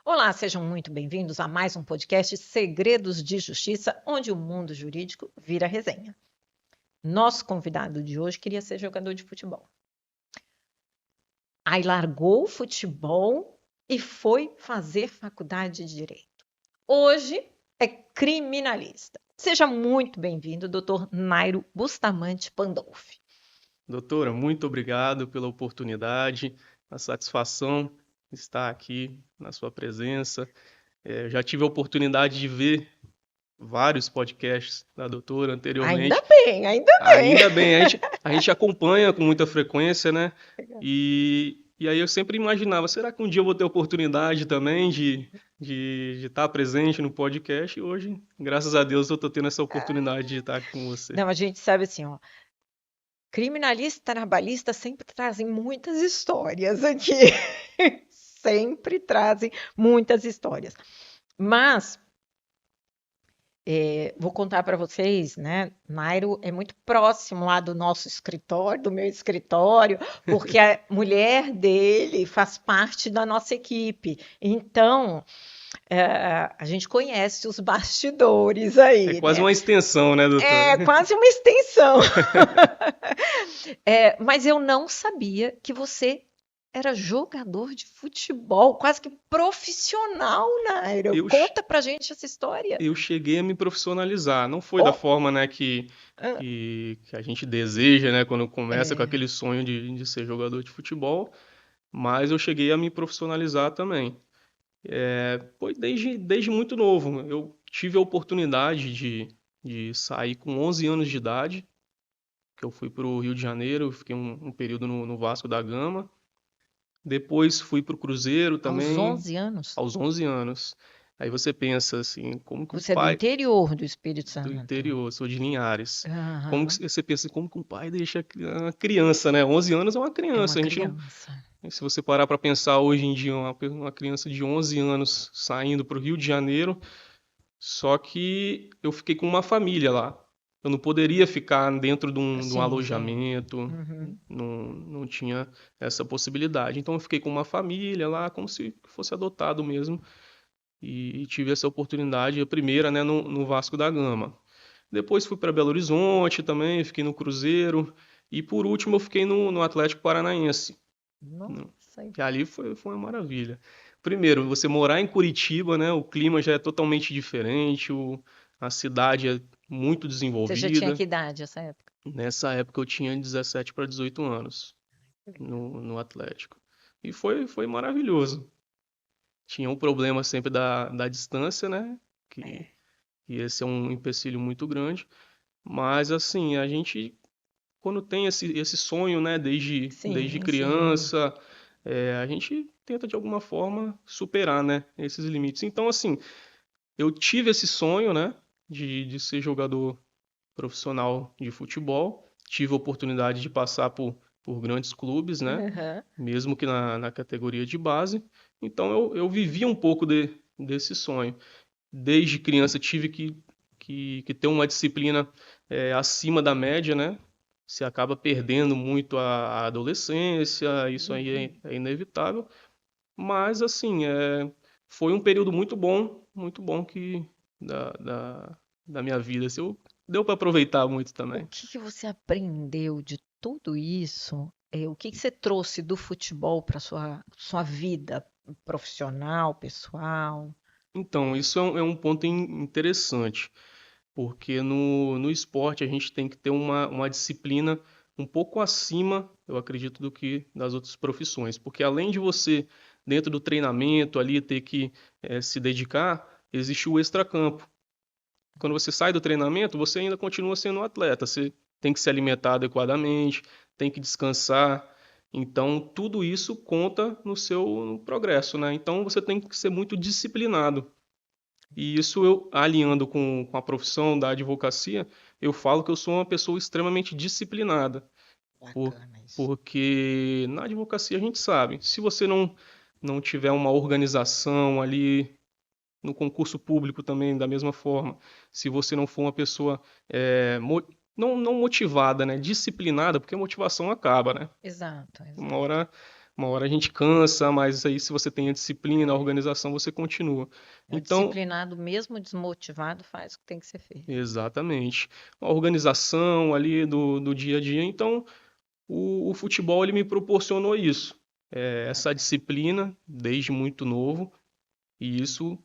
Olá, sejam muito bem-vindos a mais um podcast Segredos de Justiça, onde o mundo jurídico vira resenha. Nosso convidado de hoje queria ser jogador de futebol. Aí largou o futebol e foi fazer faculdade de Direito. Hoje é criminalista. Seja muito bem-vindo, Dr. Nairo Bustamante Pandolfi. Doutora, muito obrigado pela oportunidade, a satisfação estar aqui na sua presença. Eu já tive a oportunidade de ver vários podcasts da doutora anteriormente. Ainda bem, a gente acompanha com muita frequência, né? E aí eu sempre imaginava, será que um dia eu vou ter a oportunidade também de estar presente no podcast? E hoje, graças a Deus, eu estou tendo essa oportunidade de estar aqui com você. Não, a gente sabe assim, ó. Criminalista e trabalhista sempre trazem muitas histórias aqui. Sempre trazem muitas histórias. Mas, vou contar para vocês, né? Nairo é muito próximo lá do nosso escritório, do meu escritório, porque a mulher dele faz parte da nossa equipe. Então, a gente conhece os bastidores aí. É quase uma extensão, né, doutora? É quase uma extensão. Mas eu não sabia que você era jogador de futebol, quase que profissional, Nairo. Conta pra gente essa história. Eu cheguei a me profissionalizar. Não foi da forma, né, que a gente deseja, né, quando começa com aquele sonho de ser jogador de futebol, mas eu cheguei a me profissionalizar também. Foi desde muito novo. Eu tive a oportunidade de sair com 11 anos de idade, que eu fui para o Rio de Janeiro, fiquei um período no Vasco da Gama. Depois fui para o Cruzeiro também. Aos 11 anos? Aos 11 anos. Aí você pensa assim, como que você o pai... é do interior do Espírito Santo. Do interior, sou de Linhares. Uhum. Como que você pensa, como que um pai deixa uma criança, né? 11 anos é uma criança. É uma criança. Se você parar para pensar hoje em dia, uma criança de 11 anos saindo para o Rio de Janeiro, só que eu fiquei com uma família lá. Eu não poderia ficar dentro de um alojamento, não tinha essa possibilidade. Então eu fiquei com uma família lá, como se fosse adotado mesmo, e tive essa oportunidade, a primeira, né, no Vasco da Gama. Depois fui para Belo Horizonte também, fiquei no Cruzeiro, e por último eu fiquei no Atlético Paranaense. Nossa. Que ali foi uma maravilha. Primeiro, você morar em Curitiba, né, o clima já é totalmente diferente, a cidade é muito desenvolvida. Você já tinha que idade nessa época? Nessa época eu tinha 17 para 18 anos no Atlético. E foi maravilhoso. Tinha um problema sempre da distância, né? Que esse é um empecilho muito grande. Mas, assim, a gente, quando tem esse sonho, né, desde criança, a gente tenta, de alguma forma, superar, né, esses limites. Então, assim, eu tive esse sonho, né, de ser jogador profissional de futebol. Tive a oportunidade de passar por grandes clubes, né? Mesmo que na categoria de base. Então eu vivi um pouco desse sonho. Desde criança tive que ter uma disciplina acima da média, né? Você acaba perdendo muito a adolescência, isso aí é inevitável. Mas, assim, foi um período muito bom que da minha vida. Assim, deu para aproveitar muito também. O que você aprendeu de tudo isso? O que você trouxe do futebol para sua vida profissional, pessoal? Então, isso é um ponto interessante, porque no esporte a gente tem que ter uma disciplina um pouco acima, eu acredito, do que das outras profissões. Porque além de você, dentro do treinamento ali, ter que se dedicar, existe o extracampo. Quando você sai do treinamento, você ainda continua sendo um atleta. Você tem que se alimentar adequadamente, tem que descansar. Então, tudo isso conta no seu progresso, né? Então, você tem que ser muito disciplinado. E isso eu, alinhando com a profissão da advocacia, eu falo que eu sou uma pessoa extremamente disciplinada. Porque na advocacia a gente sabe, se você não tiver uma organização ali no concurso público também, da mesma forma. Se você não for uma pessoa não motivada, né? Disciplinada, porque a motivação acaba, né? Exato, Uma exato. hora, uma hora a gente cansa, mas aí se você tem a disciplina, a organização, você continua. O Então, disciplinado, mesmo desmotivado, faz o que tem que ser feito. exatamente. A organização ali do dia a dia. Então, o futebol ele me proporcionou isso. Essa Bacana. disciplina desde muito novo. E isso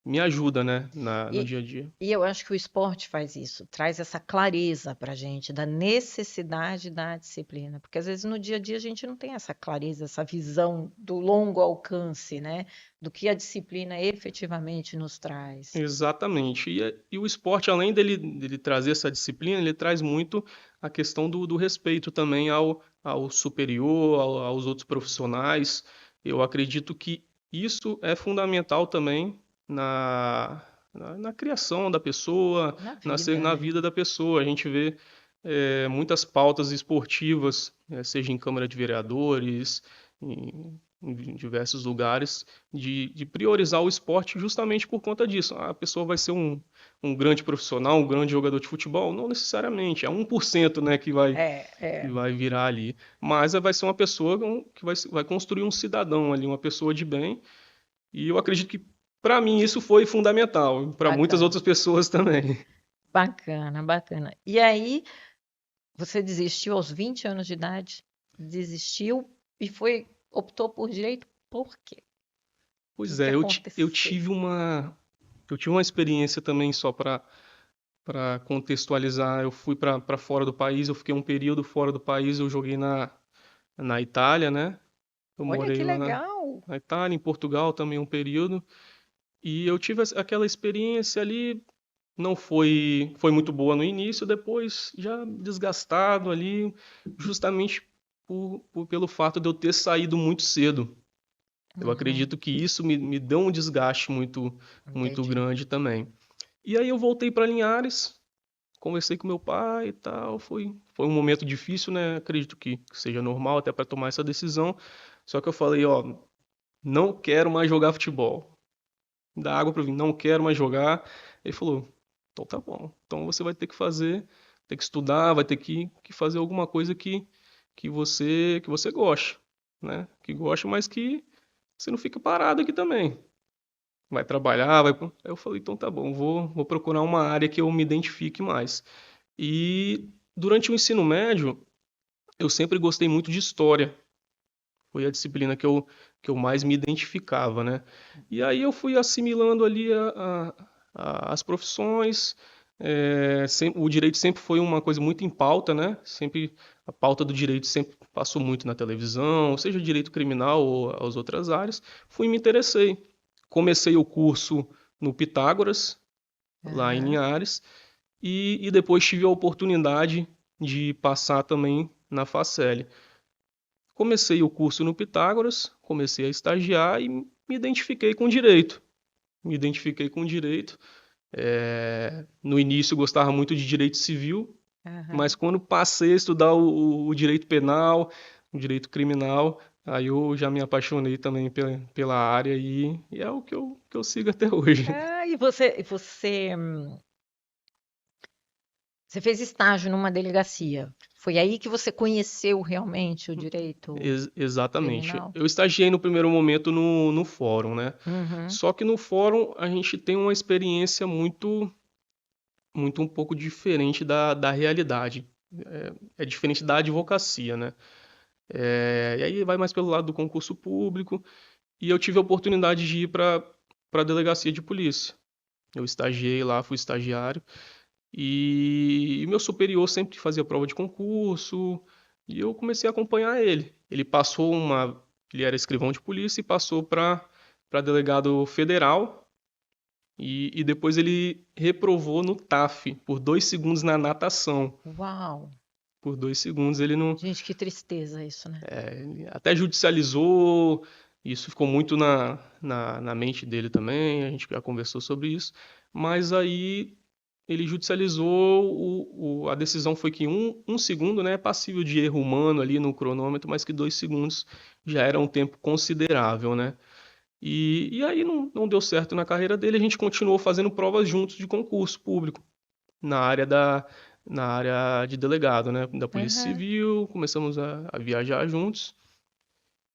me ajuda, né, no E, dia a dia. e eu acho que o esporte faz isso, traz essa clareza para a gente da necessidade da disciplina, porque às vezes no dia a dia a gente não tem essa clareza, essa visão do longo alcance, né? Do que a disciplina efetivamente nos traz. Exatamente. E o esporte, além dele trazer essa disciplina, ele traz muito a questão do respeito também ao superior, aos outros profissionais. Eu acredito que isso é fundamental também na criação da pessoa, Na na vida, né? vida da pessoa. A gente vê muitas pautas esportivas, seja em Câmara de Vereadores, em diversos lugares de priorizar o esporte justamente por conta disso. A pessoa vai ser um grande profissional, um grande jogador de futebol? Não necessariamente, é 1%, né, É, que é, vai virar ali. Mas vai ser uma pessoa que vai construir um cidadão ali, uma pessoa de bem. E eu acredito que, para mim, isso foi fundamental, para muitas bacana, outras pessoas também. bacana, bacana. E aí, você desistiu aos 20 anos de idade? Desistiu e optou por direito? Por quê? O que Pois que é, aconteceu? eu tive uma experiência também só para contextualizar. Eu fui para fora do país, eu fiquei um período fora do país, eu joguei na Itália, né? Eu Olha morei que lá legal! na Itália, em Portugal também um período, e eu tive aquela experiência ali, não foi muito boa no início, depois já desgastado ali, justamente pelo fato de eu ter saído muito cedo. Eu Uhum, acredito que isso me deu um desgaste muito entendi. grande também. E aí eu voltei para Linhares, conversei com meu pai e tal. Foi um momento difícil, né? Acredito que seja normal até para tomar essa decisão. Só que eu falei, ó, não quero mais jogar futebol. Dá água para mim, não quero mais jogar. Ele falou, então tá bom. Então você vai ter que fazer, ter que estudar, vai ter que fazer alguma coisa que você goste, né? Que goste, mas que você não fica parado aqui também. Vai trabalhar, vai. Aí eu falei, então tá bom, vou procurar uma área que eu me identifique mais. E durante o ensino médio, eu sempre gostei muito de história. Foi a disciplina que eu mais me identificava, né? E aí eu fui assimilando ali as profissões. O direito sempre foi uma coisa muito em pauta, né? Sempre a pauta do direito sempre passou muito na televisão, seja direito criminal ou as outras áreas. Fui e me interessei. Comecei o curso no Pitágoras, lá em Aham. Linhares, e depois tive a oportunidade de passar também na Facel. Comecei o curso no Pitágoras, comecei a estagiar e me identifiquei com direito. Me identifiquei com direito. No início gostava muito de direito civil, mas Aham. quando passei a estudar o direito penal, o direito criminal, aí eu já me apaixonei também pela área e é o que eu sigo até hoje. Ah, e você fez estágio numa delegacia. Foi aí que você conheceu realmente o direito Exatamente. criminal? Eu estagiei no primeiro momento no fórum, né? Uhum. Só que no fórum a gente tem uma experiência muito um pouco diferente da realidade. É diferente da advocacia, né? E aí vai mais pelo lado do concurso público. E eu tive a oportunidade de ir para a delegacia de polícia. Eu estagiei lá, fui estagiário. E meu superior sempre fazia prova de concurso. E eu comecei a acompanhar ele. Ele era escrivão de polícia e passou para delegado federal. E depois ele reprovou no TAF por 2 segundos na natação. Uau! Por 2 segundos ele não. Gente, que tristeza isso, né? Ele até judicializou, isso ficou muito na mente dele também, a gente já conversou sobre isso. Mas aí ele judicializou, a decisão foi que um segundo, né, é passível de erro humano ali no cronômetro, mas que 2 segundos já era um tempo considerável, né? E aí não deu certo na carreira dele, a gente continuou fazendo provas juntos de concurso público na área na área de delegado, né, da Polícia Aham. Civil, começamos a viajar juntos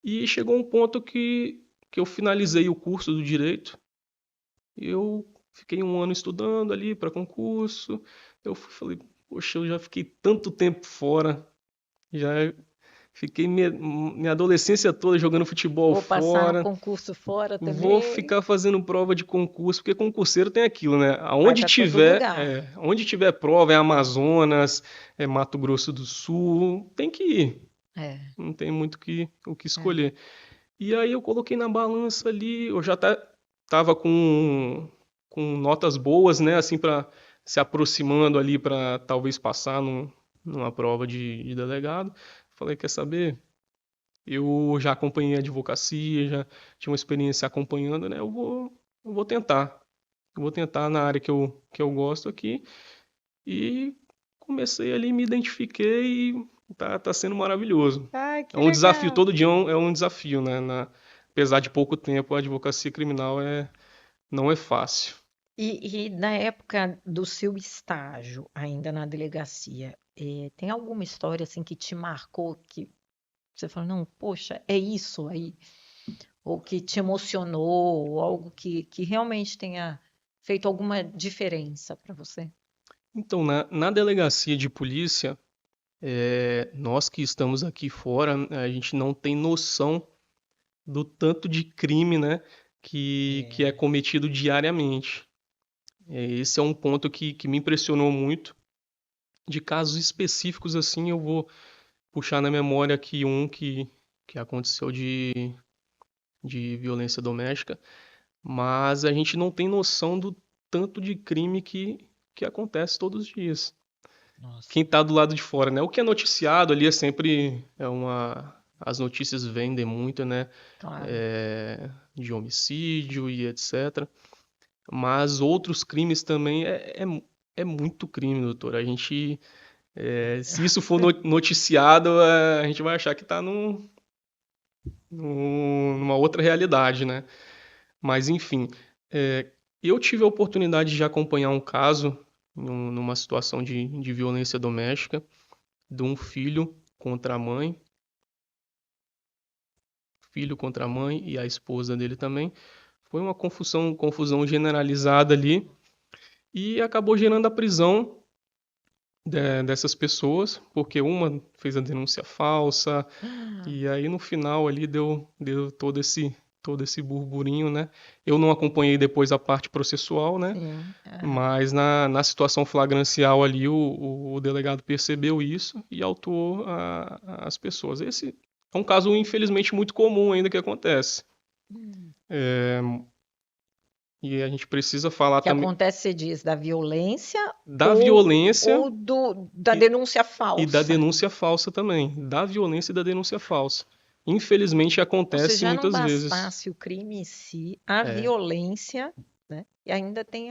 e chegou um ponto que eu finalizei o curso do direito. Eu fiquei um ano estudando ali para concurso. Falei, poxa, eu já fiquei tanto tempo fora, já fiquei minha adolescência toda jogando futebol Vou passar no fora. concurso fora Vou também. ficar fazendo prova de concurso, porque concurseiro tem aquilo, né? Vai para todo lugar. Onde tiver prova, é Amazonas, é Mato Grosso do Sul, tem que ir. É, Não tem muito o que é. escolher. E aí eu coloquei na balança ali, eu já tava com notas boas, né? Assim, para se aproximando ali para talvez passar numa prova de delegado. Falei, quer saber? Eu já acompanhei a advocacia, já tinha uma experiência acompanhando, né? Eu vou tentar. Eu vou tentar na área que eu gosto aqui. E comecei ali, me identifiquei e tá sendo maravilhoso. Ai, É que um desafio, legal. todo dia é um desafio, né? Apesar de pouco tempo, a advocacia criminal não é fácil. E na época do seu estágio, ainda na delegacia, tem alguma história assim que te marcou, que você falou, não, poxa, é isso aí? Ou que te emocionou, ou algo que realmente tenha feito alguma diferença para você? Então, na delegacia de polícia, nós que estamos aqui fora, a gente não tem noção do tanto de crime, né, que é É. cometido diariamente. Esse é um ponto que me impressionou muito. De casos específicos, assim, eu vou puxar na memória aqui que aconteceu de violência doméstica, mas a gente não tem noção do tanto de crime que acontece todos os dias. Nossa, Quem está do lado de fora, né? O que é noticiado ali é sempre as notícias vendem muito, né? claro. De homicídio e etc. Mas outros crimes também é muito crime, doutor. Se isso for noticiado, a gente vai achar que está numa outra realidade, né? Mas enfim, eu tive a oportunidade de acompanhar um caso numa situação de violência doméstica de um filho contra a mãe e a esposa dele também. Foi uma confusão generalizada ali e acabou gerando a prisão dessas pessoas, porque uma fez a denúncia falsa, e aí no final ali deu todo esse burburinho, né? Eu não acompanhei depois a parte processual, né? Sim. Mas na situação flagrancial ali, o delegado percebeu isso e autuou as pessoas. Esse é um caso, infelizmente, muito comum ainda que acontece. Hum. E a gente precisa falar Que também acontece, você diz, da violência da violência ou da e, denúncia e da falsa. denúncia falsa também. Da violência e da denúncia falsa. Infelizmente, Ou seja, acontece já não muitas vezes. bastasse o crime em si, a É, violência, né? E ainda tem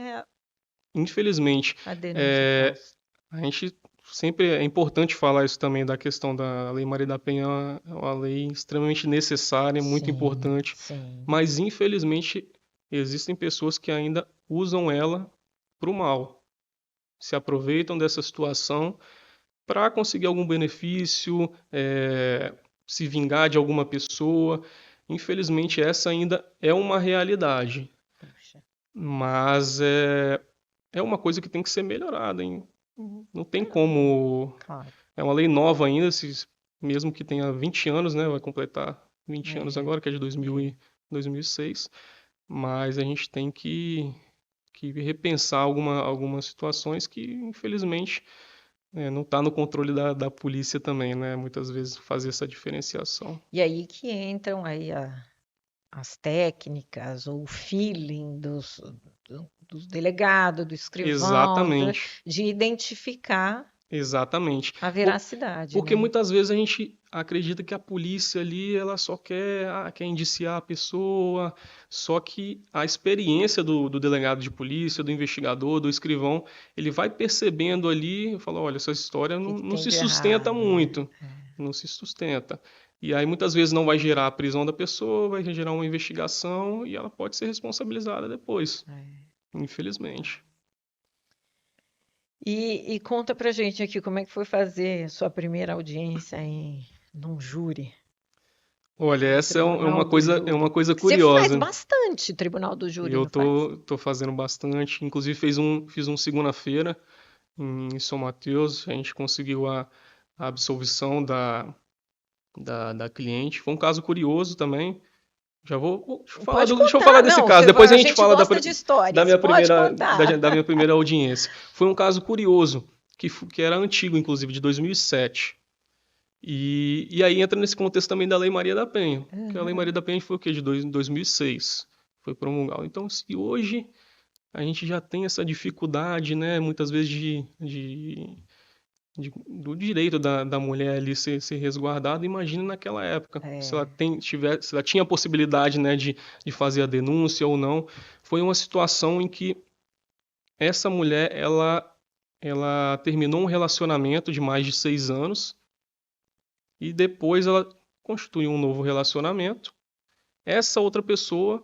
infelizmente. a denúncia É, falsa. A gente sempre é importante falar isso também da questão da Lei Maria da Penha, é uma lei extremamente necessária, muito Sim, importante, sim. mas infelizmente existem pessoas que ainda usam ela para o mal, se aproveitam dessa situação para conseguir algum benefício, se vingar de alguma pessoa. Infelizmente essa ainda é uma realidade, Puxa. mas é uma coisa que tem que ser melhorada, hein? Não tem Não, como. claro. É uma lei nova ainda, mesmo que tenha 20 anos, né? Vai completar 20 anos É, agora, que é de é. 2006. Mas a gente tem que repensar algumas situações que, infelizmente, não está no controle da polícia também, né? Muitas vezes fazer essa diferenciação. E aí que entram aí as técnicas, ou o feeling dos delegados, do escrivão, Exatamente. de identificar Exatamente. a veracidade, Porque né? muitas vezes a gente acredita que a polícia ali, ela só quer indiciar a pessoa, só que a experiência do delegado de polícia, do investigador, do escrivão, ele vai percebendo ali, e fala, olha, essa história O que que não tem se de sustenta errado, né? muito, não se sustenta. E aí muitas vezes não vai gerar a prisão da pessoa, vai gerar uma investigação e ela pode ser responsabilizada depois, É. infelizmente. E conta pra gente aqui como é que foi fazer a sua primeira audiência num júri, Olha, no essa tribunal do é júri. uma coisa Você faz curiosa. bastante tribunal do júri, Eu não faz? tô fazendo bastante. Inclusive fiz um segunda-feira em São Mateus. A gente conseguiu a absolvição da cliente. Foi um caso curioso também. Pode Deixa eu falar contar, desse não. caso. Depois a A gente gente fala gosta de da histórias. minha Pode contar. da minha primeira audiência. Foi um caso curioso, que era antigo, inclusive, de 2007. E aí entra nesse contexto também da Lei Maria da Penha, que a Lei Maria Aham. da Penha foi o quê? De 2006, foi promulgada. Então, se hoje a gente já tem essa dificuldade, né, muitas vezes do direito da mulher ali ser resguardada, imagina naquela época, É. se ela tinha a possibilidade, né, de fazer a denúncia ou não. Foi uma situação em que essa mulher, ela terminou um relacionamento de mais de 6 anos e depois ela constituiu um novo relacionamento. Essa outra pessoa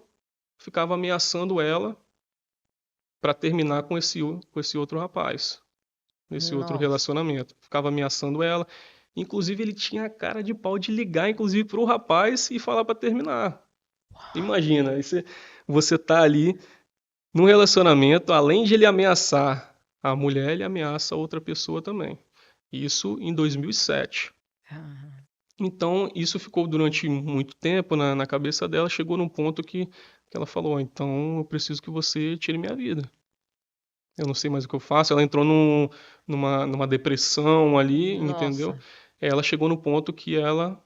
ficava ameaçando ela para terminar com esse outro rapaz, nesse outro Nossa. relacionamento. Ficava ameaçando ela. Inclusive, ele tinha a cara de pau de ligar, inclusive, pro rapaz e falar para terminar. Imagina, aí você tá ali num relacionamento, além de ele ameaçar a mulher, ele ameaça outra pessoa também. Isso em 2007. Ah, Então, isso ficou durante muito tempo na cabeça dela, chegou num ponto que ela falou: "Ó, então eu preciso que você tire minha vida. Eu não sei mais o que eu faço." Ela entrou numa depressão ali, entendeu? nossa. Ela chegou no ponto que ela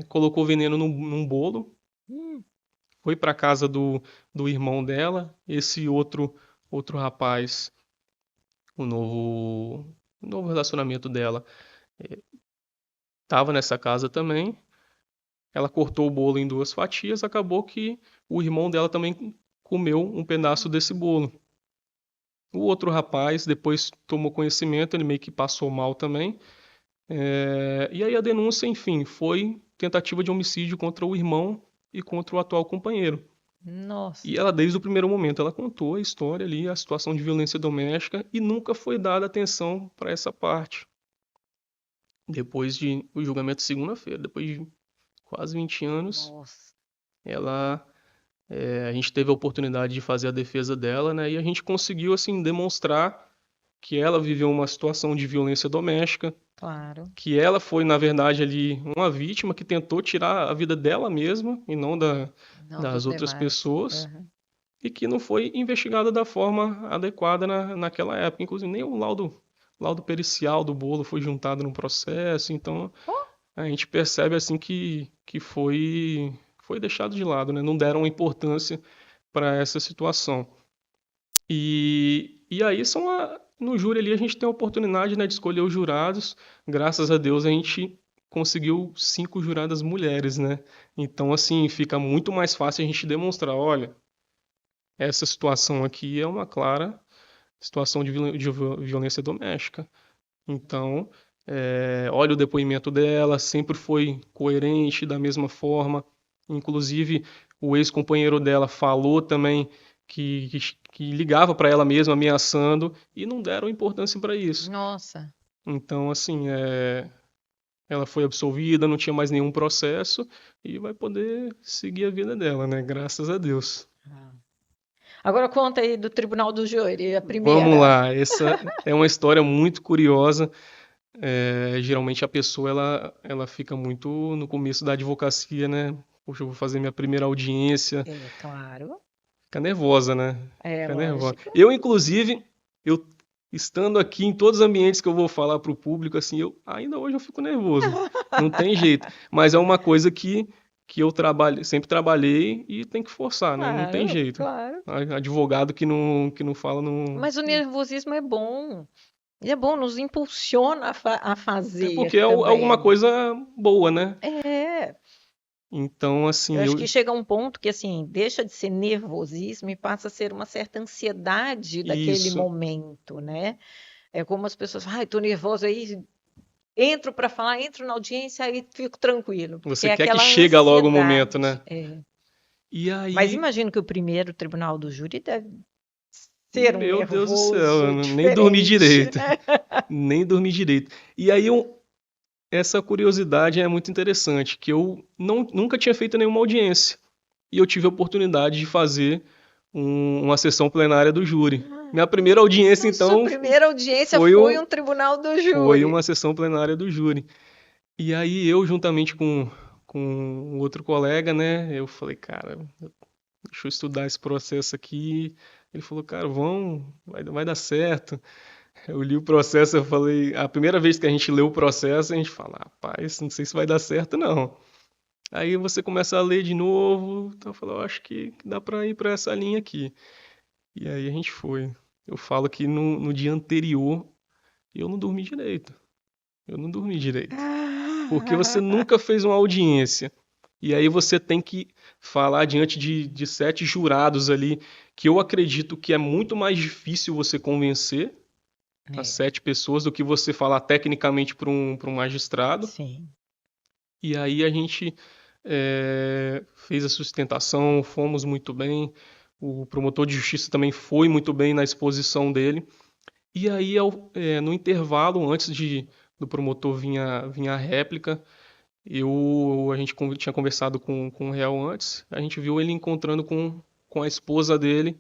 colocou veneno num bolo, Hum, foi para casa do irmão dela, esse outro rapaz, o novo relacionamento dela, estava nessa casa também. Ela cortou o bolo em duas fatias, acabou que o irmão dela também comeu um pedaço desse bolo. O outro rapaz depois tomou conhecimento, ele meio que passou mal também. E aí a denúncia, enfim, foi tentativa de homicídio contra o irmão e contra o atual companheiro. nossa. E ela, desde o primeiro momento, ela contou a história ali, a situação de violência doméstica, e nunca foi dada atenção para essa parte. Depois de o julgamento segunda-feira, depois de quase 20 anos, Nossa. ela a gente teve a oportunidade de fazer a defesa dela, né? E a gente conseguiu assim demonstrar que ela viveu uma situação de violência doméstica, Claro. que ela foi, na verdade, ali uma vítima que tentou tirar a vida dela mesma e não Não das dos outras demais. pessoas, Aham. e que não foi investigada da forma adequada naquela época. Inclusive, nem o laudo pericial do bolo foi juntado no processo. Então, Oh, a gente percebe assim que foi deixado de lado, né? Não deram importância para essa situação. E aí no júri ali a gente tem a oportunidade, né, de escolher os jurados. Graças a Deus a gente conseguiu 5 juradas mulheres, né? Então assim fica muito mais fácil a gente demonstrar, olha, essa situação aqui é uma clara situação de violência doméstica. Então, olha o depoimento dela, sempre foi coerente da mesma forma. Inclusive, o ex-companheiro dela falou também que ligava para ela mesma ameaçando e não deram importância para isso. nossa. Então, assim, ela foi absolvida, não tinha mais nenhum processo e vai poder seguir a vida dela, né? Graças a Deus. Ah. Agora conta aí do Tribunal do Júri, a Vamos primeira. lá, essa é uma história muito curiosa. Geralmente a pessoa ela fica muito no começo da advocacia, né? Poxa, eu vou fazer minha primeira audiência, É, claro. fica nervosa, né? É, Fica nervosa. lógico. Inclusive, eu estando aqui em todos os ambientes que eu vou falar para o público, assim, ainda hoje eu fico nervoso. Não tem jeito. Mas é uma coisa que eu sempre trabalhei e tem que forçar, né? Não tem Claro, jeito. claro. Advogado que não fala não. Mas o nervosismo é bom. Ele é bom, nos impulsiona a É fazer porque é alguma também. coisa boa, né? É, Então, eu assim, acho que chega um ponto que assim, deixa de ser nervosismo e passa a ser uma certa ansiedade daquele isso. momento, né? É como as pessoas, ai, tô nervosa aí, entro para falar, entro na audiência e fico tranquilo, porque Você é quer que aquela chega logo o momento, ansiedade. né? E Mas aí, imagino que o primeiro tribunal do júri deve ser um meu Deus do céu, nervoso eu nem dormi diferente, direito. né? Nem dormi direito. E aí, essa curiosidade é muito interessante, que eu nunca tinha feito nenhuma audiência. E eu tive a oportunidade de fazer uma sessão plenária do júri. Minha primeira audiência, Então, sua então, primeira audiência foi, foi um tribunal do foi júri. uma sessão plenária do júri. E aí eu, juntamente com um outro colega, né, eu falei, cara, deixa eu estudar esse processo aqui. Ele falou, cara, vai dar certo. Eu li o processo, eu falei, a primeira vez que a gente lê o processo, a gente fala, rapaz, não sei se vai dar certo, não. Aí você começa a ler de novo, então eu falo, eu acho que dá pra ir pra essa linha aqui. E aí a gente foi. Eu falo que no dia anterior eu não dormi direito. Eu não dormi direito. Porque você nunca fez uma audiência. E aí você tem que falar diante de 7 jurados ali, que eu acredito que é muito mais difícil você convencer as É, 7 pessoas do que você falar tecnicamente para um magistrado. sim. E aí a gente fez a sustentação, fomos muito bem. O promotor de justiça também foi muito bem na exposição dele. E aí, no intervalo, antes do promotor vir a réplica, a gente tinha conversado com o réu antes, a gente viu ele encontrando com a esposa dele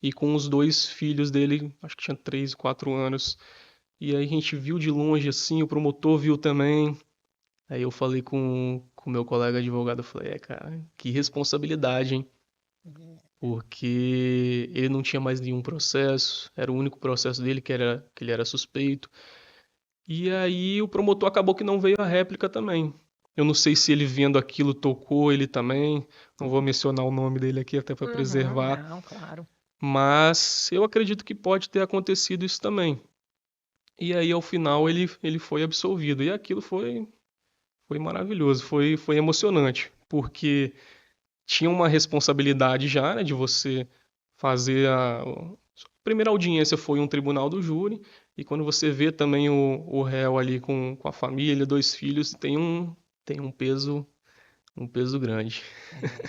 e com os 2 filhos dele, acho que tinha 3 e 4 anos. E aí a gente viu de longe assim, o promotor viu também. Aí eu falei com o meu colega advogado, eu falei, cara, que responsabilidade, hein? Porque ele não tinha mais nenhum processo, era o único processo dele que ele era suspeito. E aí o promotor acabou que não veio a réplica também. Eu não sei se ele vendo aquilo tocou ele também, não vou mencionar o nome dele aqui até para Uhum, preservar, não, claro. mas eu acredito que pode ter acontecido isso também. E aí ao final ele foi absolvido e aquilo foi maravilhoso, foi emocionante, porque tinha uma responsabilidade já, né, de você fazer a primeira audiência foi um tribunal do júri, e quando você vê também o réu ali com a família, 2 filhos, tem um peso grande. É.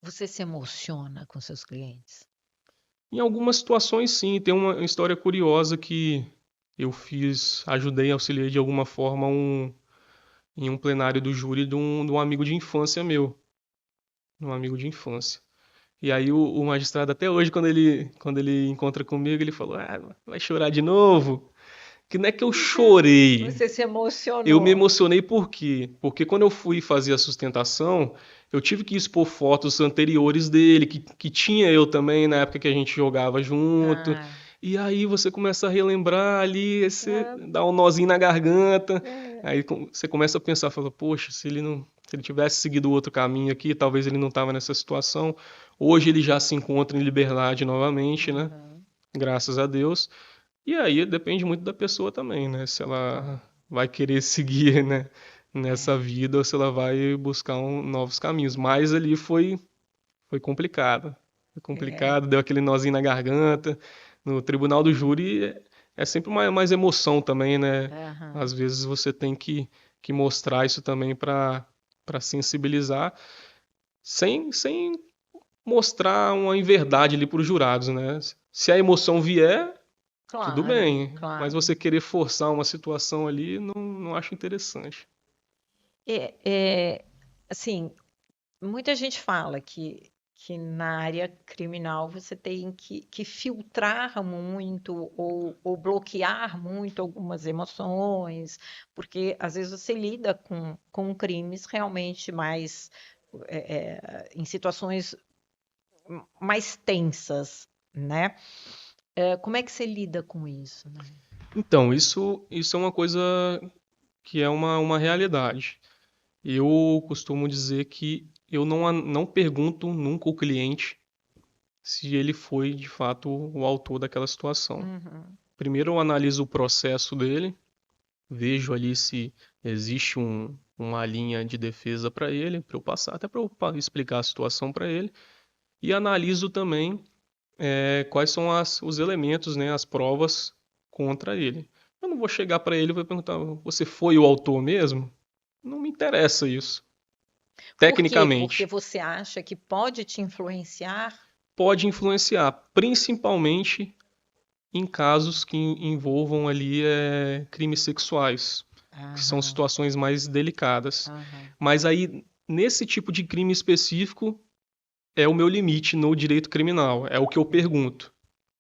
Você se emociona com seus clientes? Em algumas situações, sim, tem uma história curiosa que eu ajudei, auxiliei de alguma forma em um plenário do júri de um amigo de infância meu, um amigo de infância. E aí o magistrado até hoje, quando ele encontra comigo, ele falou, vai chorar de novo? Que não é que eu chorei. Você se Eu me emocionou. emocionei por quê? Porque quando eu fui fazer a sustentação, eu tive que expor fotos anteriores dele, que tinha eu também na época que a gente jogava junto. Ah, E aí você começa a relembrar ali, aí você ah, dá um nozinho na garganta. é, Aí você começa a pensar, fala, poxa, se ele tivesse seguido outro caminho aqui, talvez ele não estava nessa situação. Hoje ele já se encontra em liberdade novamente, né? uhum, Graças a Deus. E aí depende muito da pessoa também, né? Se claro. ela vai querer seguir, né, nessa É, vida ou se ela vai buscar novos caminhos. Mas ali foi complicado. Foi é, complicado, deu aquele nozinho na garganta. No tribunal do júri é sempre mais emoção também, né? Às aham, vezes você tem que mostrar isso também para sensibilizar, sem mostrar uma inverdade ali para os jurados, né? Se a emoção vier, tudo claro, bem, mas claro. você querer forçar uma situação ali, não acho interessante. É, assim, muita gente fala que na área criminal você tem que filtrar muito ou bloquear muito algumas emoções, porque às vezes você lida com crimes realmente mais em situações mais tensas, né? Como é que você lida com isso, né? Então, isso é uma coisa que é uma realidade. Eu costumo dizer que eu não pergunto nunca ao cliente se ele foi de fato o autor daquela situação. Uhum, Primeiro eu analiso o processo dele, vejo ali se existe uma linha de defesa para ele, para eu passar, até para eu explicar a situação para ele, e analiso também quais são os elementos, né, as provas contra ele. Eu não vou chegar para ele e vou perguntar, você foi o autor mesmo? Não me interessa isso. Por quê? Porque Tecnicamente, você acha que pode te influenciar? pode influenciar, principalmente em casos que envolvam ali crimes sexuais, que são Aham, situações mais delicadas. aham, Mas aí, nesse tipo de crime específico, é o meu limite no direito criminal. É o que eu pergunto,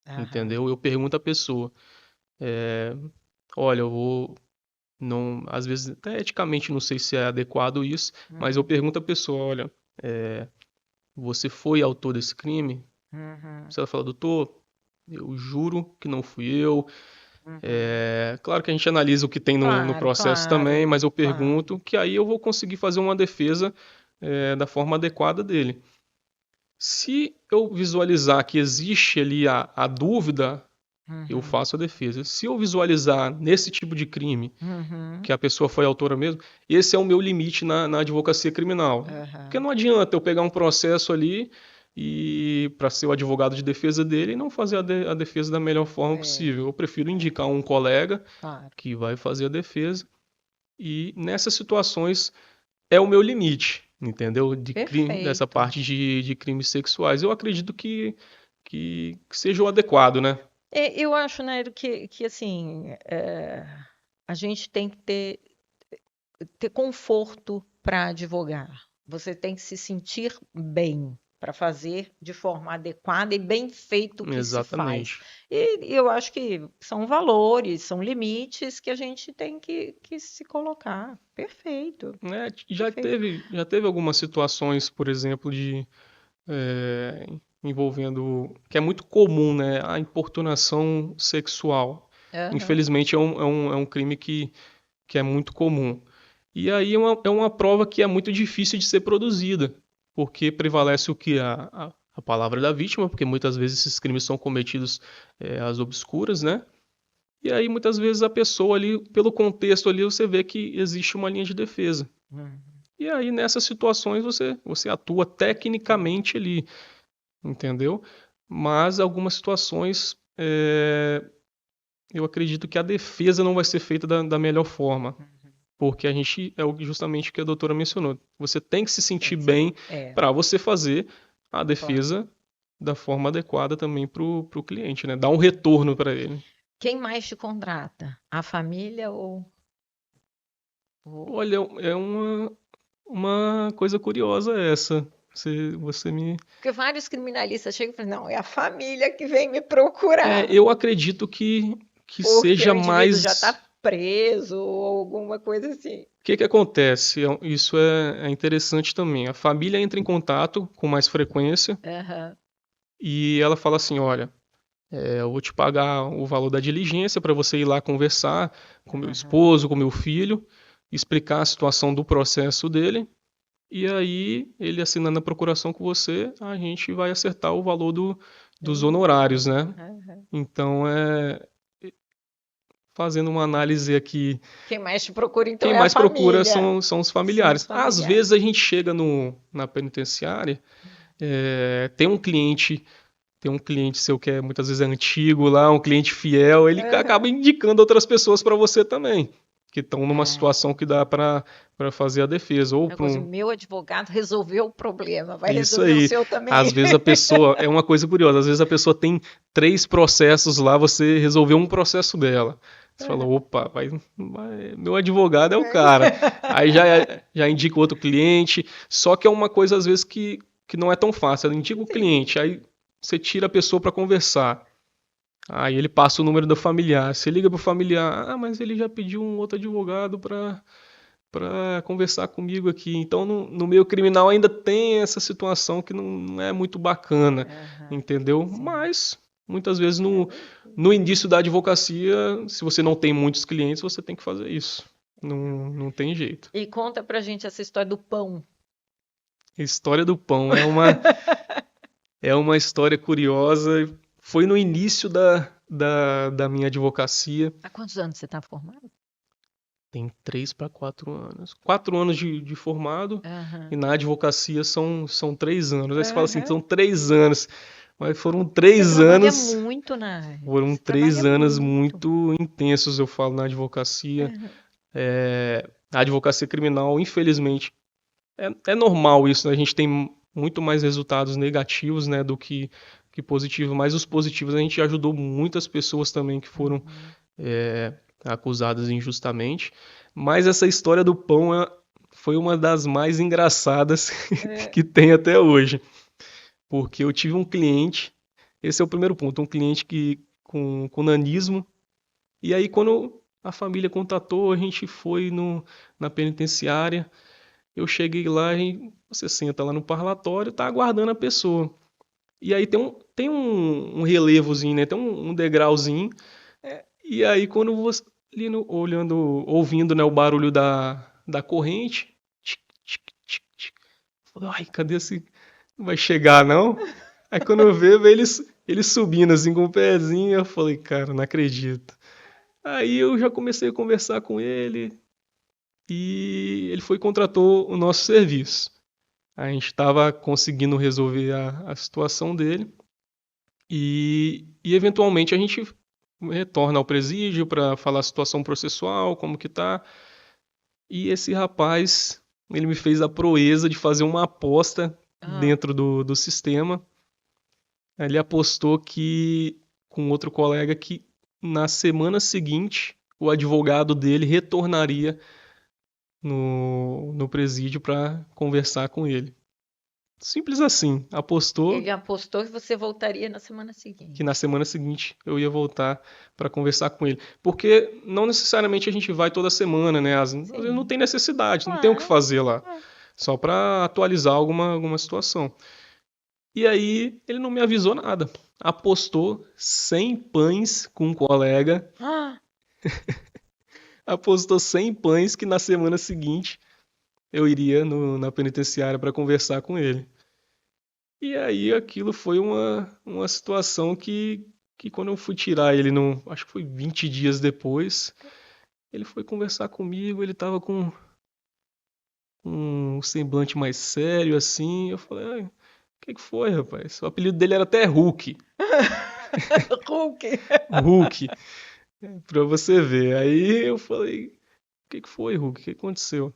aham. entendeu? Eu pergunto à pessoa, olha, eu vou... Não, às vezes, até eticamente, não sei se é adequado isso, mas eu Uhum, pergunto à pessoa, olha, você foi autor desse crime? uhum, Se ela fala, doutor, eu juro que não fui eu. uhum. Claro que a gente analisa o que tem no Claro, processo também, claro, mas eu claro. pergunto que aí eu vou conseguir fazer uma defesa da forma adequada dele. Se eu visualizar que existe ali a dúvida, eu Uhum, faço a defesa. Se eu visualizar nesse tipo de crime uhum, que a pessoa foi autora mesmo, esse é o meu limite na advocacia criminal. Porque aham. não adianta eu pegar um processo ali e para ser o advogado de defesa dele e não fazer a defesa da melhor forma É, possível. Eu prefiro é, indicar um colega claro. que vai fazer a defesa e nessas situações é o meu limite, entendeu? Dessa Perfeito. parte de crimes sexuais. Eu acredito que seja o adequado, né? Eu acho, né, que assim, a gente tem que ter conforto para advogar. Você tem que se sentir bem para fazer de forma adequada e bem feito o que se faz. Exatamente. E eu acho que são valores, são limites que a gente tem que se colocar. Perfeito, Já perfeito. teve algumas situações, por exemplo, é, envolvendo, que é muito comum, né? A importunação sexual. Aham. Infelizmente é um crime que é muito comum. E aí é uma prova que é muito difícil de ser produzida, porque prevalece o que? A palavra da vítima, porque muitas vezes esses crimes são cometidos às obscuras, né? E aí muitas vezes a pessoa ali, pelo contexto ali, você vê que existe uma linha de defesa. Hum, E aí nessas situações você atua tecnicamente ali, entendeu? Mas algumas situações eu acredito que a defesa não vai ser feita da melhor forma. Porque a gente justamente o que a doutora mencionou. Você tem que se tem sentir que ser. bem É, para você fazer a claro. defesa da forma adequada também para o cliente, né? Dar um retorno para ele. Quem mais te contrata? A família ou... Olha, é uma coisa curiosa essa. Você me. Porque vários criminalistas chegam e falam, não, é a família que vem me procurar, Eu acredito que porque o seja indivíduo já mais. está preso ou alguma coisa assim. O que que acontece? Isso é interessante também. A família entra em contato com mais frequência Aham, e ela fala assim: olha, eu vou te pagar o valor da diligência para você ir lá conversar com meu aham, esposo, com meu filho, explicar a situação do processo dele. E aí, ele assinando a procuração com você, a gente vai acertar o valor dos honorários, né? aham. Então, fazendo uma análise aqui, Quem mais te procura, então, quem é a mais procura família. são os São os familiares. Às vezes familiares. a gente chega na penitenciária, tem um cliente. Tem um cliente seu que muitas vezes é antigo lá, um cliente fiel, ele acaba Aham. indicando outras pessoas para você também, que estão numa É, situação que dá para fazer a defesa. Ou é para coisa, um. meu advogado resolveu o problema, vai Isso resolver o aí. seu também. Às vezes a pessoa. É uma coisa curiosa, às vezes a pessoa tem 3 processos lá, você resolveu um processo dela. Você fala, opa, meu advogado é o cara. Aí já indica outro cliente. Só que é uma coisa, às vezes, que não é tão fácil. Ela indica o Sim. cliente, aí você tira a pessoa para conversar. Aí ele passa o número do familiar. Você liga pro familiar, mas ele já pediu um outro advogado para conversar comigo aqui. Então no meio criminal ainda tem essa situação que não é muito bacana, Aham, entendeu? sim. Mas muitas vezes É, no início da advocacia, se você não tem muitos clientes, você tem que fazer isso. Não tem jeito. e conta pra gente essa história do pão. História do pão é uma história curiosa. Foi no início da minha advocacia. Há quantos anos você está formado? Tem 3 para 4 anos. 4 anos de formado e Aham, na advocacia são 3 anos. Aí você fala assim, aham. são 3 anos. Mas foram Você três trabalha anos, muito na área. foram Você trabalha 3 anos muito. muito intensos, eu falo, na advocacia. Aham. A advocacia criminal, infelizmente, é normal isso, né? A gente tem muito mais resultados negativos, né, do que positivos, mas os positivos a gente ajudou muitas pessoas também que foram Uhum. acusadas injustamente. Mas essa história do pão foi uma das mais engraçadas É. que tem até hoje. Porque eu tive um cliente, esse é o primeiro ponto, um cliente com nanismo, e aí quando a família contatou, a gente foi na penitenciária, eu cheguei lá e você senta lá no parlatório, tá aguardando a pessoa. E aí tem um relevozinho, né? Tem um degrauzinho. E aí quando você ali olhando, ouvindo, né, o barulho da corrente, tic, tic, tic, tic. Falei, ai, cadê esse? Não vai chegar, não? Aí quando eu vejo ele subindo assim com o pezinho, eu falei, cara, não acredito. Aí eu já comecei a conversar com ele e ele foi e contratou o nosso serviço. A gente estava conseguindo resolver a situação dele e eventualmente a gente retorna ao presídio para falar a situação processual, como que tá. E esse rapaz, ele me fez a proeza de fazer uma aposta Ah, dentro do sistema. Ele apostou que com outro colega que na semana seguinte o advogado dele retornaria no presídio para conversar com ele. Simples assim. ele Apostou apostou que você voltaria na semana que na seguinte. semana seguinte eu ia voltar para conversar com ele. Porque não necessariamente a gente vai toda semana, né? Às vezes não Sim, tem necessidade, não tem o que claro. fazer lá. É. Só para atualizar alguma situação. E aí ele não me avisou nada. Apostou 100 pães com um colega. Ah, Apostou 100 pães que na semana seguinte eu iria na penitenciária para conversar com ele. E aí aquilo foi uma situação que quando eu fui tirar ele, acho que foi 20 dias depois, ele foi conversar comigo, ele tava com um semblante mais sério assim. Eu falei, ai, o que foi, rapaz? O apelido dele era até Hulk. Hulk. Hulk, pra você ver. Aí eu falei, o que foi, Hulk? O que aconteceu?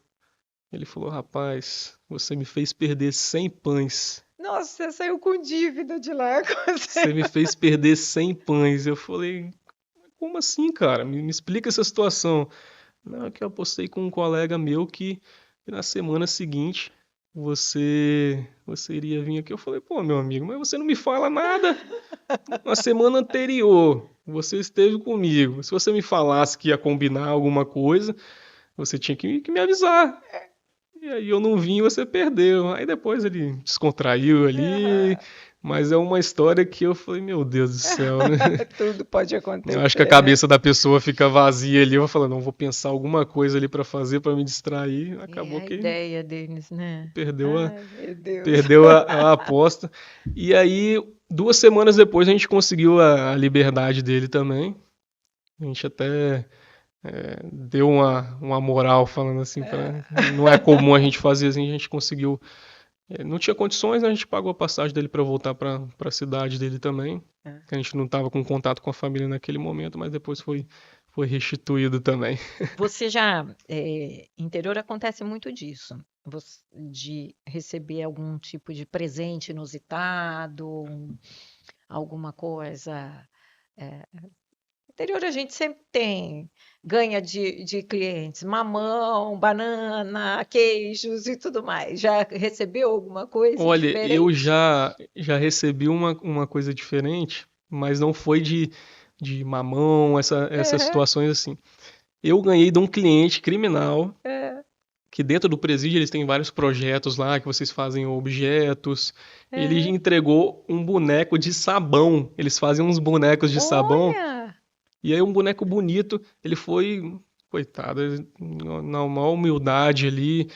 Ele falou, rapaz, você me fez perder 100 pães. Nossa, você saiu com dívida de lá. Você me fez perder 100 pães. Eu falei, como assim, cara? Me explica essa situação. Não, é que eu apostei com um colega meu que na semana seguinte você iria vir aqui. Eu falei, pô, meu amigo, mas você não me fala nada. Na semana anterior, você esteve comigo. Se você me falasse que ia combinar alguma coisa, você tinha que me avisar. E aí eu não vim e você perdeu. Aí depois ele descontraiu ali, Aham. mas é uma história que eu falei, meu Deus do céu, né? Tudo pode Eu acho que a acontecer, né? cabeça da pessoa fica vazia ali. Eu falo, não, vou pensar alguma coisa ali pra fazer pra me distrair. É Acabou a que ideia deles, né? perdeu a, Ai, meu Deus. perdeu a aposta. E aí, 2 semanas depois, a gente conseguiu a liberdade dele também. A gente até deu uma moral falando assim, não é comum a gente fazer assim, a gente conseguiu. Não tinha condições, né? A gente pagou a passagem dele para voltar para a cidade dele também. É. A gente não estava com contato com a família naquele momento, mas depois foi restituído também. Você já, interior acontece muito disso, de receber algum tipo de presente inusitado, alguma coisa. é, Interior a gente sempre tem, ganha de clientes, mamão, banana, queijos e tudo mais. Já recebeu alguma coisa Olha, eu diferente? já recebi uma coisa diferente, mas não foi de mamão, essas Aham, situações assim. Eu ganhei de um cliente criminal é, que dentro do presídio eles têm vários projetos lá que vocês fazem objetos. Ele é. entregou um boneco de sabão. Eles fazem uns bonecos de sabão. Olha! E aí um boneco bonito, ele foi, coitado, na maior humildade ali,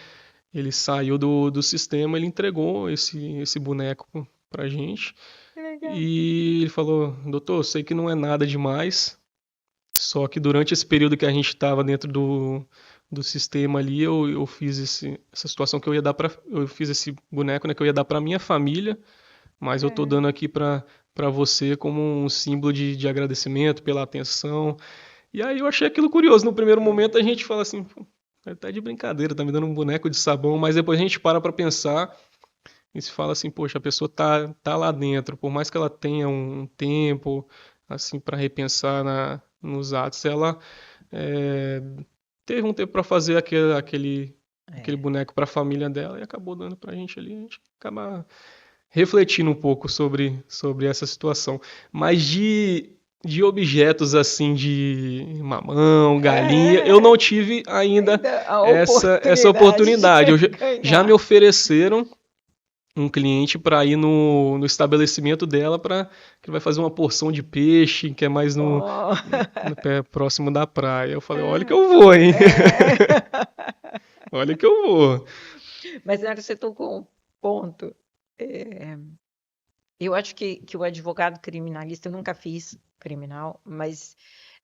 ele saiu do sistema, ele entregou esse boneco pra gente. Que legal. E ele falou, doutor, eu sei que não é nada demais, só que durante esse período que a gente estava dentro do sistema ali, eu fiz essa situação que eu ia dar para, eu fiz esse boneco, né, que eu ia dar para minha família, mas eu tô dando aqui para você como um símbolo de agradecimento pela atenção. E aí eu achei aquilo curioso. No primeiro momento a gente fala assim, pô, tá de brincadeira, tá me dando um boneco de sabão, mas depois a gente para pensar e se fala assim, poxa, a pessoa tá lá dentro, por mais que ela tenha um tempo assim para repensar nos atos, ela é, teve um tempo para fazer aquele boneco para a família dela e acabou dando pra gente ali, a gente acaba refletindo um pouco sobre essa situação. Mas de objetos assim, de mamão, galinha, eu não tive ainda Ainda a essa oportunidade oportunidade. de Já me ganhar. ofereceram um cliente para ir no estabelecimento dela para que vai fazer uma porção de peixe, que é mais Oh. no pé próximo da praia. Eu falei, olha que eu vou, hein? É. Olha que eu vou. Mas na hora você tocou um ponto. É, eu acho que o advogado criminalista, eu nunca fiz criminal, mas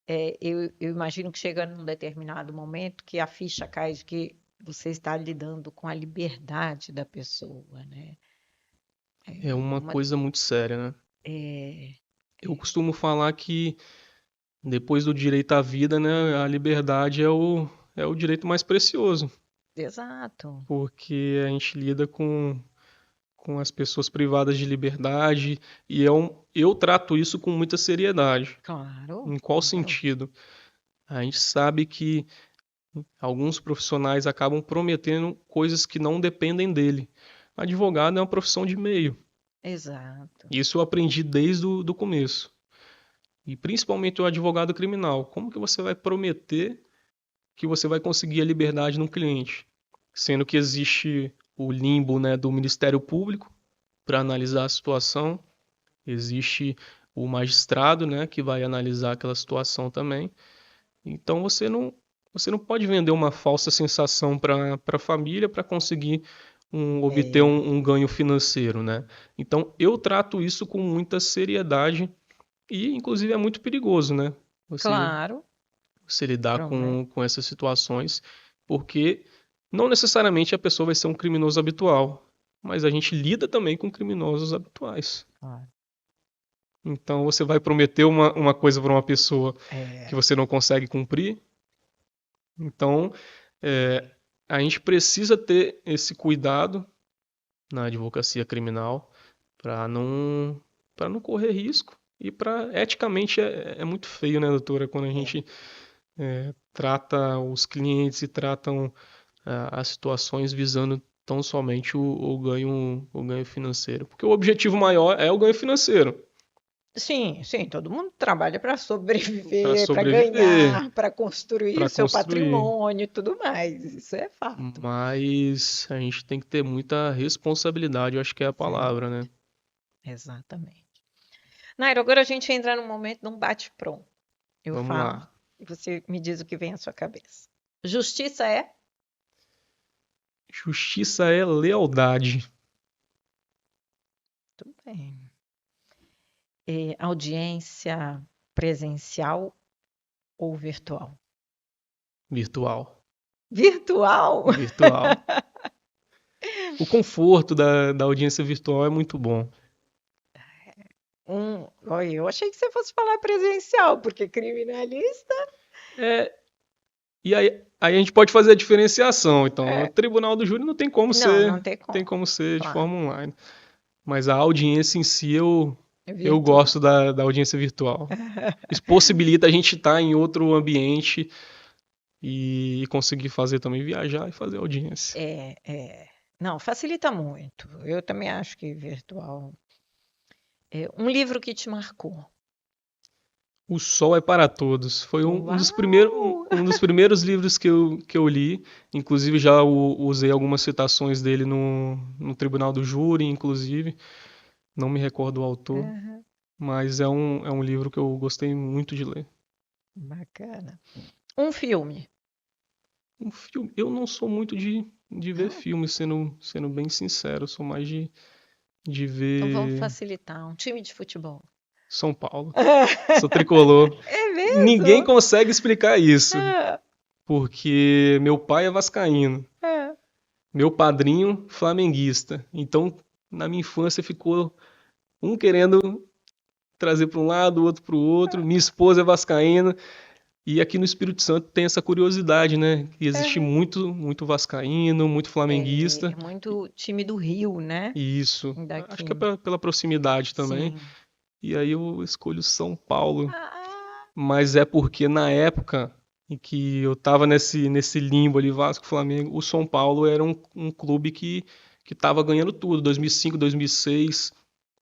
eu imagino que chega num determinado momento que a ficha cai de que você está lidando com a liberdade da pessoa, né? É uma Uma, coisa muito séria, né? é, Eu costumo falar que depois do direito à vida, né, a liberdade é o direito mais precioso, exato, porque a gente lida com as pessoas privadas de liberdade e eu trato isso com muita seriedade. claro, Em qual claro. sentido? A gente sabe que alguns profissionais acabam prometendo coisas que não dependem dele. Advogado é uma profissão de meio. Exato. Isso eu aprendi desde o do começo. E principalmente o advogado criminal. Como que você vai prometer que você vai conseguir a liberdade num cliente? Sendo que existe o limbo, né, do Ministério Público para analisar a situação, existe o magistrado, né, que vai analisar aquela situação também. Então você não pode vender uma falsa sensação para a família para conseguir obter É, um ganho financeiro, né? Então eu trato isso com muita seriedade e inclusive é muito perigoso, né? Você, claro, você lidar promete. com essas situações, porque não necessariamente a pessoa vai ser um criminoso habitual, mas a gente lida também com criminosos habituais. Claro. Então você vai prometer uma coisa para uma pessoa que É, você não consegue cumprir. Então, é, a gente precisa ter esse cuidado na advocacia criminal para não correr risco e para eticamente é muito feio, né, doutora, quando a é, gente trata os clientes e tratam as situações visando tão somente o ganho financeiro, porque o objetivo maior é o ganho financeiro sim, sim, todo mundo trabalha para para sobreviver, para sobreviver, ganhar, para construir o para seu construir. patrimônio e tudo mais. Isso é fato. Mas a gente tem que ter muita responsabilidade, eu acho que é a palavra, Certo, né? exatamente. Nairo, agora a gente entra num momento de um bate-pronto. Eu Vamos falo lá. e você me diz o que vem à sua cabeça. Justiça é? Justiça é lealdade. Tudo bem. Audiência presencial ou virtual? Virtual. Virtual? Virtual. O conforto da audiência virtual é muito bom. Olha, eu achei que você fosse falar presencial, porque criminalista. É, e aí a gente pode fazer a diferenciação. Então, o É, tribunal do júri não não, não tem tem como. como ser de Claro, forma online. Mas a audiência em si é eu virtual. gosto da audiência virtual. Isso possibilita a gente estar em outro ambiente e conseguir fazer também viajar e fazer audiência. Não, facilita muito. Eu também acho que virtual. Um livro que te marcou. O Sol é para Todos. Foi Uau! um dos primeiros livros que eu li. Inclusive, já usei algumas citações dele no Tribunal do Júri, inclusive. Não me recordo o autor, Aham, mas é um livro que eu gostei muito de ler. bacana. Um filme. Um filme, eu não sou muito de ver Não? filmes, sendo bem sincero. Eu sou mais de Então vamos ver facilitar. Um time de futebol. São Paulo. Sou tricolor. É Ninguém mesmo? consegue explicar isso, Ah, porque meu pai é vascaíno. ah. Meu padrinho, flamenguista. Então, na minha infância ficou Um querendo trazer para um lado, o outro para o outro. Minha esposa é vascaína. E aqui no Espírito Santo tem essa curiosidade, né? Que existe muito vascaíno, muito flamenguista. É muito time do Rio, né? E isso. Daqui. Acho que é pela proximidade também. Sim. E aí eu escolho São Paulo. Ah, Mas é porque na época em que eu tava nesse limbo ali, Vasco, Flamengo, o São Paulo era um clube que tava ganhando tudo. 2005, 2006,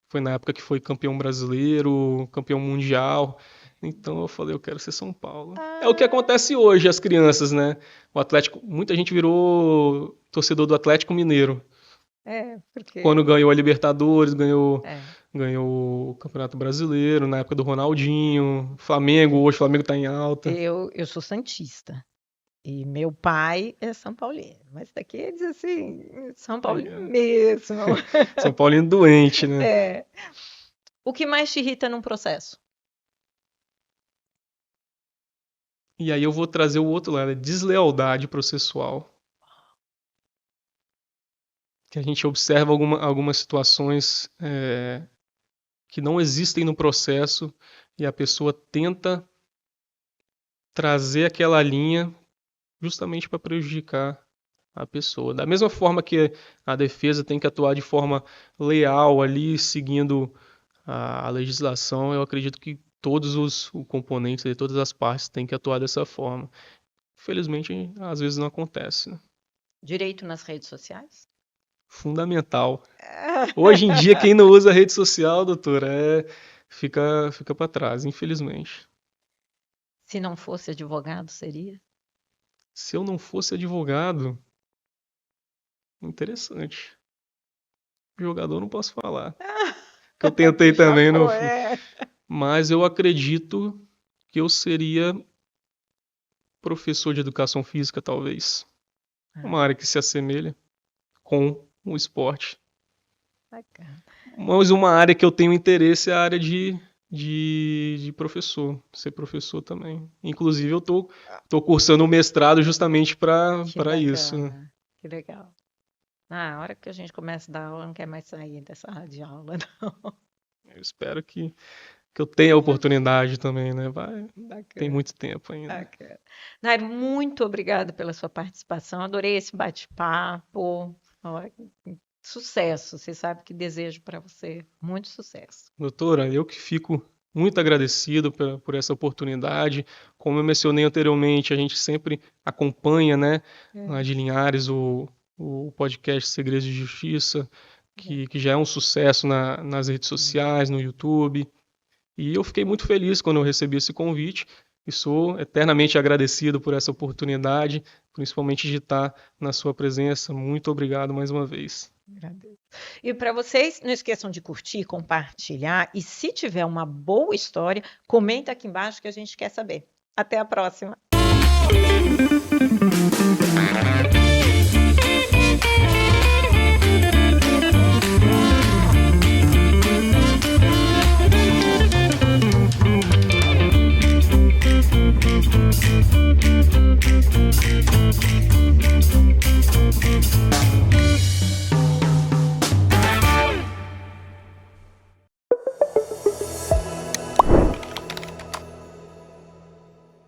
foi na época que foi campeão brasileiro, campeão mundial. Então eu falei, eu quero ser São Paulo. É o que acontece hoje, as crianças, né? O Atlético, muita gente virou torcedor do Atlético Mineiro. porque... Quando ganhou a Libertadores, ganhou É. o Campeonato Brasileiro, na época do Ronaldinho, Flamengo, hoje o Flamengo tá em alta. Eu sou santista. E meu pai é São Paulino. Mas daqui diz assim, São Paulino mesmo. São Paulino doente, né? É. O que mais te irrita num processo? E aí eu vou trazer o outro lado, a deslealdade processual. Que a gente observa algumas situações que não existem no processo e a pessoa tenta trazer aquela linha justamente para prejudicar a pessoa. Da mesma forma que a defesa tem que atuar de forma leal ali, seguindo a legislação, eu acredito que todos os componentes de todas as partes têm que atuar dessa forma. Infelizmente, às vezes não acontece, né? Direito nas redes sociais? Fundamental. Hoje em dia, quem não usa rede social, doutora, fica para trás, infelizmente. Se não fosse advogado, seria? Se eu não fosse advogado, interessante. Jogador não posso falar. Que eu tentei também, não. Mas eu acredito que eu seria professor de educação física, talvez. Uma área que se assemelha com o esporte. Bacana. Mas uma área que eu tenho interesse é a área de professor, ser professor também. Inclusive, eu tô cursando um mestrado justamente para isso. Né? Que legal. Na hora que a gente começa a dar aula, não quer mais sair dessa sala de aula, não. Eu espero que eu tenha a oportunidade também, né? Tem muito tempo ainda. Nairo, muito obrigada pela sua participação. Adorei esse bate-papo. Sucesso. Você sabe que desejo para você muito sucesso. Doutora, eu que fico muito agradecido por essa oportunidade. Como eu mencionei anteriormente, a gente sempre acompanha, né, lá de Linhares, o podcast Segredos de Justiça, que já é um sucesso nas redes sociais, no YouTube. E eu fiquei muito feliz quando eu recebi esse convite e sou eternamente agradecido por essa oportunidade, principalmente de estar na sua presença. Muito obrigado mais uma vez. Agradeço. E para vocês, não esqueçam de curtir, compartilhar e se tiver uma boa história, comenta aqui embaixo que a gente quer saber. Até a próxima!